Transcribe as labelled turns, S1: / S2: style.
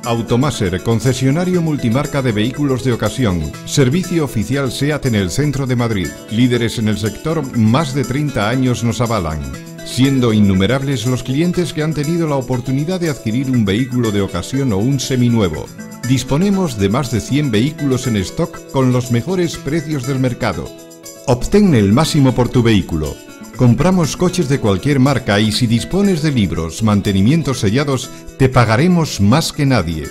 S1: Automaser, concesionario multimarca de vehículos de ocasión. Servicio oficial SEAT en el centro de Madrid. Líderes en el sector, más de 30 años nos avalan. Siendo innumerables los clientes que han tenido la oportunidad de adquirir un vehículo de ocasión o un seminuevo. Disponemos de más de 100 vehículos en stock con los mejores precios del mercado. Obtén el máximo por tu vehículo. Compramos coches de cualquier marca y si dispones de libros, mantenimientos sellados, te pagaremos más que nadie.